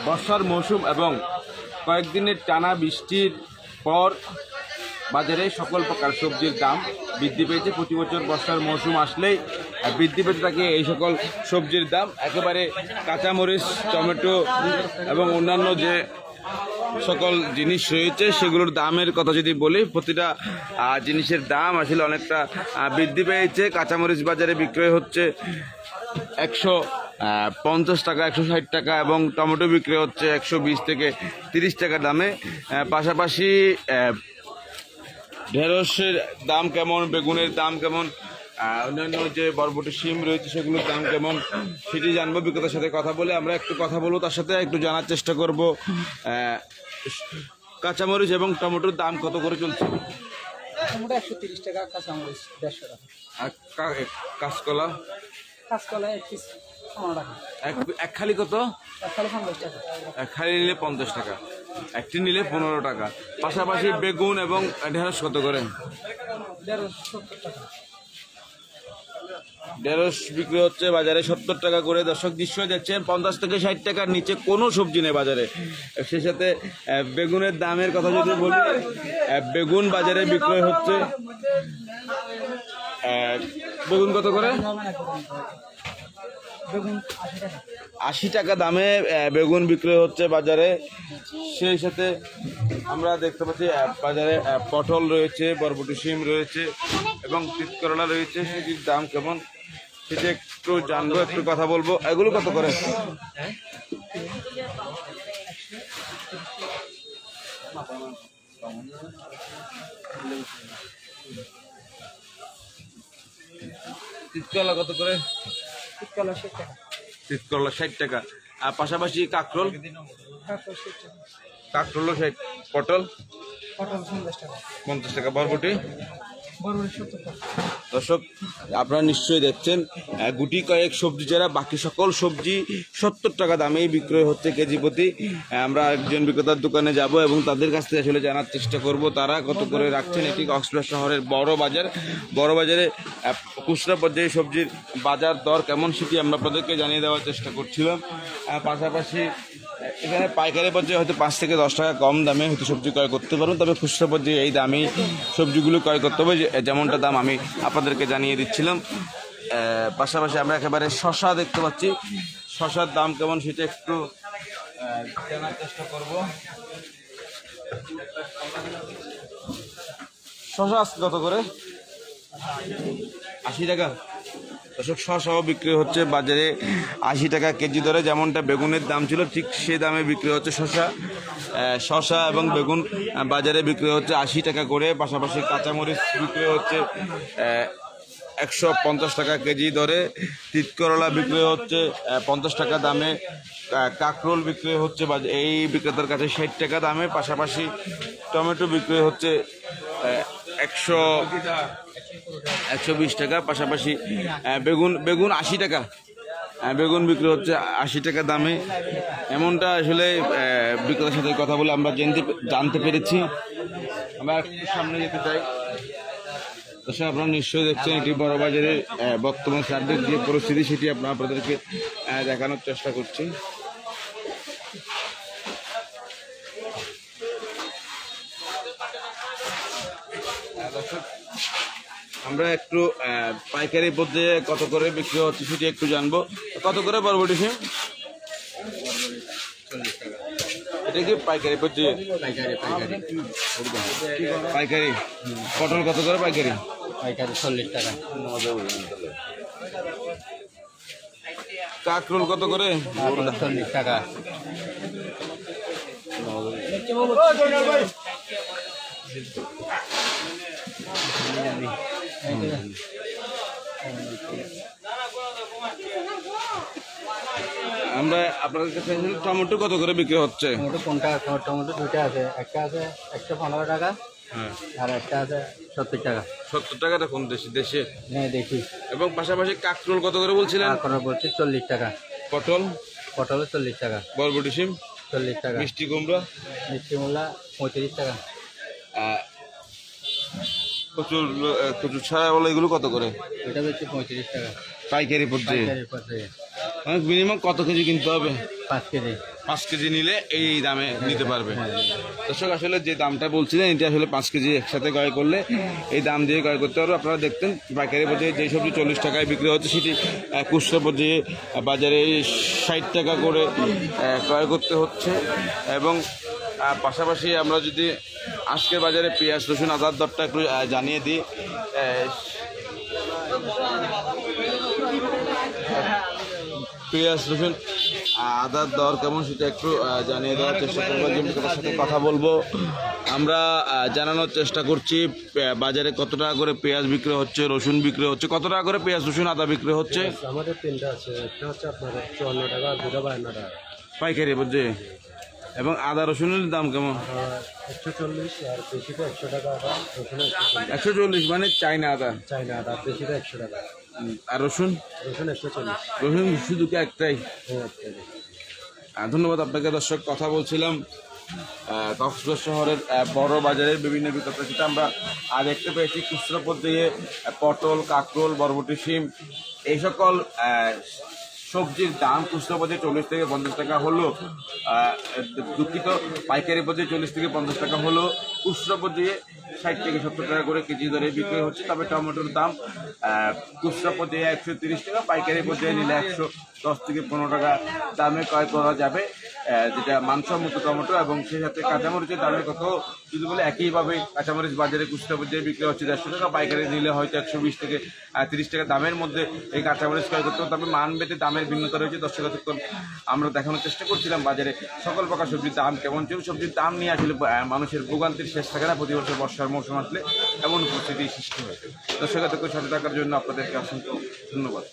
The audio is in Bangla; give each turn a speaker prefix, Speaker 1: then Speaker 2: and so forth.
Speaker 1: বর্ষার মৌসুম এবং কয়েকদিনের টানা বৃষ্টির পর বাজারে সকল প্রকার সবজির দাম বৃদ্ধি পেয়েছে। প্রতি বছর বর্ষার মৌসুম আসলেই বৃদ্ধি পেতে থাকে এই সকল সবজির দাম। একেবারে কাঁচামরিচ, টমেটো এবং অন্যান্য যে সকল জিনিস রয়েছে সেগুলোর দামের কথা যদি বলি, প্রতিটা জিনিসের দাম আসলে অনেকটা বৃদ্ধি পেয়েছে। কাঁচামরিচ বাজারে বিক্রয় হচ্ছে 150 টাকা, 160 টাকা এবং টমেটো বিক্রি হচ্ছে 120 থেকে 30 টাকা দামে। পাশাপাশি ঢেঁড়সের দাম কেমন, বেগুনের দাম কেমন, অন্যান্য যে বরবটি শিম রয়েছে সেগুলোর দাম কেমন সেটি জানবো। বিক্রেতার সাথে কথা বলে আমরা একটু কথা বলবো, তার সাথে একটু জানার চেষ্টা করব কাঁচামরিচ এবং টমেটোর দাম কত করে চলছে।
Speaker 2: টমেটো 130 টাকা, কাঁচামরিচ 150 টাকা।
Speaker 1: আর কাঁচকলা?
Speaker 2: কাঁচকলা 1 পিস 15 টাকা।
Speaker 1: এক খালি কত?
Speaker 2: এক খালি 50 টাকা।
Speaker 1: এক খালি নিলে 50 টাকা, একটি নিলে 15 টাকা। পাশাপাশি বেগুন এবং ঢেঁড়স কত করে?
Speaker 2: 150 টাকা।
Speaker 1: ঢেঁড়স বিক্রি হচ্ছে বাজারে 70 টাকা করে। দর্শক দৃশ্য দেখছেন, 50 থেকে 60 টাকার নিচে কোনো সবজি নেই বাজারে। সেই সাথে বেগুনের দামের কথা যদি বলি, বেগুন বাজারে বিক্রয় হচ্ছে, বেগুন কত করে? 80 টাকা দামে বেগুন বিক্রয় হচ্ছে বাজারে। সেই সাথে আমরা দেখতে পাচ্ছি বাজারে পটল রয়েছে, বরবটি শিম রয়েছে এবং তিতকরলা রয়েছে। সেটির দাম কেমন সেটা একটু জানবো, একটু কথা বলবো। এগুলো কত করে? তিতকরলা কত করে?
Speaker 2: তিতকরলা 60 টাকা।
Speaker 1: তিতকরলা 60 টাকা। আর পাশাপাশি কাঁকরোল? কাঁকরোলও 60। পটল?
Speaker 2: পটল 50 টাকা।
Speaker 1: 50 টাকা। বরবটি?
Speaker 2: বরবটি 70 টাকা।
Speaker 1: দর্শক আপনারা নিশ্চয়ই দেখছেন, গুটি কয়েক সবজি ছাড়া বাকি সকল সবজি 70 টাকা দামেই বিক্রয় হচ্ছে কেজি প্রতি। আমরা একজন বিক্রেতার দোকানে যাব এবং তাদের কাছ থেকে আসলে জানার চেষ্টা করব তারা কত করে রাখছেন। এটি কক্সবাজার শহরের বড় বাজার। বড় বাজারে খুচরা পর্যায়ে সবজির বাজার দর কেমন সেটি আমরা আপনাদেরকে জানিয়ে দেওয়ার চেষ্টা করছিলাম। পাশাপাশি এখানে পাইকারি পর্যায়ে হয়তো 5 থেকে 10 টাকা কম দামে হয়তো সবজি ক্রয় করতে পারবেন, তবে খুচরা পর্যায়ে এই দামেই সবজিগুলো ক্রয় করতে হবে, যেমনটা দাম আমি আপনাদেরকে জানিয়ে দিচ্ছিলাম। পাশাপাশি আমরা একেবারে শশা দেখতে পাচ্ছি, শশার দাম কেমন সেটা একটু জানার চেষ্টা করব। শশা আজকে কত করে? 80 টাকা। দর্শক শশাও বিক্রি হচ্ছে বাজারে 80 টাকা কেজি দরে। যেমনটা বেগুনের দাম ছিল ঠিক সে দামে বিক্রি হচ্ছে শশা এবং বেগুন বাজারে বিক্রি হচ্ছে 80 টাকা করে। পাশাপাশি কাঁচামরিচ বিক্রি হচ্ছে 150 টাকা কেজি দরে। তিতকরলা বিক্রি হচ্ছে 50 টাকা দামে। কাঁকরোল বিক্রি হচ্ছে এই বিক্রেতার কাছে 60 টাকা দামে। পাশাপাশি টমেটো বিক্রি হচ্ছে 120 টাকা। পাশাপাশি বেগুন 80 টাকা। বেগুন বিক্রি হচ্ছে 80 টাকা দামে। এমনটা আসলে বিক্রেতার সাথে কথা বলে আমরা জানতে পেরেছি। আমরা একটু সামনে যেতে চাই। দর্শক আপনারা নিশ্চয়ই দেখছেন, এটি বড় বাজারের বর্তমান সার্বিক যে পরিস্থিতি সেটি আপনাদেরকে দেখানোর চেষ্টা করছি। দর্শক আমরা একটু পাইকারি পর্যায়ে কত করে বিক্রি হচ্ছে সেটি একটু জানবো। কত করে বরবটি শিম?
Speaker 3: 40 টাকা।
Speaker 1: এটা কি পাইকারি পর্যায়ে? পাইকারি। পটল কত করে পাইকারি?
Speaker 3: পাইকারি 40 টাকা।
Speaker 1: কাঁকরোল কত করে?
Speaker 3: 40 টাকা।
Speaker 1: আমরা আপনাদের কাছে টমেটো কত করে বিক্রি হচ্ছে?
Speaker 3: টমেটো কোনটা? টমেটো দুইটা আছে, একটা আছে 115 টাকা আর একটা আছে 70 টাকা।
Speaker 1: 70 টাকাটা কোন দেশে?
Speaker 3: হ্যাঁ দেখি।
Speaker 1: এবং পাশাপাশি কাঁকরোল কত করে বলছিলেন?
Speaker 3: কাঁকরোল বলছি 40 টাকা।
Speaker 1: পটল?
Speaker 3: পটল 40 টাকা।
Speaker 1: বরবটি শিম
Speaker 3: 40 টাকা।
Speaker 1: মিষ্টি কুমড়া?
Speaker 3: মিষ্টি মূলা 35 টাকা।
Speaker 1: কচুর ছাড়া বলে এগুলো কত করে?
Speaker 3: এটা হচ্ছে 35 টাকা
Speaker 1: পাইকারি পর্যায়ে। মিনিমাম কত কেজি কিনতে হবে?
Speaker 3: 5 কেজি।
Speaker 1: 5 কেজি নিলে এই দামে নিতে পারবে। দর্শক আসলে যে দামটা বলছিলেন এটা আসলে 5 কেজি একসাথে ক্রয় করলে এই দাম দিয়ে ক্রয় করতে পারবে। আপনারা দেখতেন পাইকারি পর্যায়ে যে সবজি 40 টাকায় বিক্রি হচ্ছে সেটি খুচরা পর্যায়ে বাজারে 60 টাকা করে ক্রয় করতে হচ্ছে। এবং পাশাপাশি আমরা যদি আজকের বাজারে পেঁয়াজ রসুন আদার দরটা একটু জানিয়ে দিই। পেঁয়াজ রসুন আদার দর কেমন সেটা একটু জানিয়ে দেওয়ার চেষ্টা করবো, জমিদারের সাথে কথা বলবো। আমরা জানানোর চেষ্টা করছি বাজারে কত টাকা করে পেঁয়াজ বিক্রি হচ্ছে, রসুন বিক্রি হচ্ছে, কত টাকা করে পেঁয়াজ রসুন আদা বিক্রি হচ্ছে।
Speaker 3: আমাদের 3টা আছে, একটা হচ্ছে আপনার 54 টাকা আর 2টা 52 টাকা
Speaker 1: পাইকারি পর্যায়ে। এবং আদা রসুনের দাম কেমন?
Speaker 3: 140 আর বেশিটা 100 টাকা আদা, রসুন
Speaker 1: 140 মানে চাইনা আদা।
Speaker 3: চাইনা আদা বেশিটা 100 টাকা।
Speaker 1: আর রসুন?
Speaker 3: রসুন 140।
Speaker 1: রসুন শুধু কি একটাই?
Speaker 3: হ্যাঁ,
Speaker 1: ধন্যবাদ আপনাকে। দর্শক কথা বলছিলাম কক্সবাজার শহরের বড় বাজারের বিভিন্ন বিক্রেতা, সেটা আমরা দেখতে পেয়েছি খুচরা পর্যায়ে পটল, কাঁকরোল, বরবটি, শিম এই সকল সবজির দাম খুচরা পর্যায়ে 40 থেকে 50 টাকা হলো। দুঃখিত, পাইকারি পর্যায়ে 40 থেকে 50 টাকা হলো, খুচরা পর্যায়ে 60 থেকে 70 টাকা করে কেজি দরে বিক্রি হচ্ছে। তবে টমেটোর দাম খুচরা পর্যায়ে 130 টাকা, পাইকারি পর্যায়ে নিলে 110 থেকে 15 টাকা দামে ক্রয় করা যাবে, যেটা মানসম্মত টমেটো। এবং সেই সাথে কাঁচামরিচের দামের কথা যদি বলে একইভাবে কাঁচামরিচ বাজারে খুচরা পর্যায়ে বিক্রি হচ্ছে 150 টাকা, পাইকারি নিলে হয়তো 120 থেকে 30 টাকা দামের মধ্যে এই কাঁচামরিচ ক্রয় করতে হবে। তবে মানভেদে দামের ভিন্নতা রয়েছে। দর্শক আমরা দেখানোর চেষ্টা করছিলাম বাজারে সকল প্রকার সবজির দাম কেমন ছিল। সবজির দাম নিয়ে আসলে মানুষের ভোগান্তির শেষ থাকে না। প্রতি বছর বর্ষার মৌসুম আসলে এমন পরিস্থিতি সৃষ্টি হয়েছে। দর্শক সাথে থাকার জন্য আপনাদেরকে অসংখ্য ধন্যবাদ।